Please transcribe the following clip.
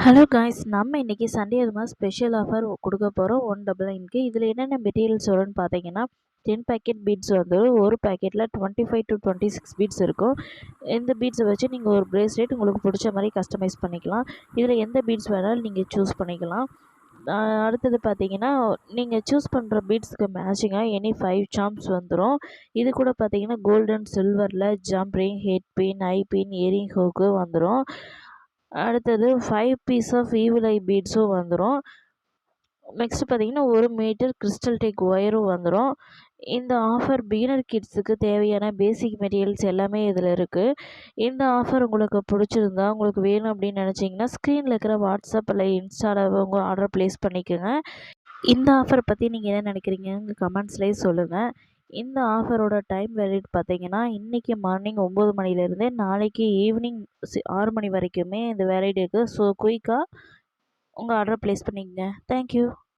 Hello guys, நம்ம இன்னைக்கு Sunday அதுமா ஸ்பெஷல் ஆஃபர் கொடுக்க போகிறோம் 199க்கு. இதில் என்னென்ன மெட்டீரியல்ஸ் வரும்னு பார்த்தீங்கன்னா 10 பேக்கெட் பீட்ஸ் வந்து ஒரு பேக்கெட்டில் 25 to 26 பீட்ஸ் இருக்கும். இந்த பீட்ஸை வச்சு நீங்கள் ஒரு பிரேஸ்லெட் உங்களுக்கு பிடிச்ச மாதிரி கஸ்டமைஸ் பண்ணிக்கலாம். இதில் எந்த பீட்ஸ் வேணாலும் நீங்கள் சூஸ் பண்ணிக்கலாம். அடுத்தது பார்த்தீங்கன்னா நீங்கள் சூஸ் பண்ணுற பீட்ஸ்க்கு மேட்சிங்காக எனி 5 சாம்ஸ் வந்துடும். இது கூட பார்த்தீங்கன்னா கோல்டன் சில்வரில் ஜம்ப் ரிங், ஹெட் பின், ஐ பின், இயரிங் ஹூக்கு வந்துடும். அடுத்தது 5 பீஸ் ஆஃப் ஈவில் ஐ பீட்ஸும் வந்துடும். நெக்ஸ்ட் பார்த்தீங்கன்னா 1 மீட்டர் கிறிஸ்டல் டெக் ஒயரும் வந்துடும். இந்த ஆஃபர் பிகினர் கிட்ஸுக்கு தேவையான பேசிக் மெட்டீரியல்ஸ் எல்லாமே இதில் இருக்குது. இந்த ஆஃபர் உங்களுக்கு பிடிச்சிருந்தா, உங்களுக்கு வேணும் அப்படின்னு நினச்சிங்கன்னா ஸ்க்ரீனில் இருக்கிற வாட்ஸ்அப் இல்லை இன்ஸ்டாவில் உங்கள் ஆர்டர் ப்ளேஸ் பண்ணிக்கோங்க. இந்த ஆஃபர் பற்றி நீங்கள் என்ன நினைக்கிறீங்கன்னு கமெண்ட்ஸ்லேயே சொல்லுங்கள். இந்த ஆஃபரோட டைம் வேலிட் பார்த்தீங்கன்னா இன்றைக்கி மார்னிங் 9 மணிலேருந்தே நாளைக்கு ஈவினிங் 6 மணி வரைக்குமே இந்த வேலிட் இருக்குது. ஸோ குயிக்காக உங்கள் ஆர்டரை ப்ளேஸ் பண்ணிக்கங்க. தேங்க்யூ.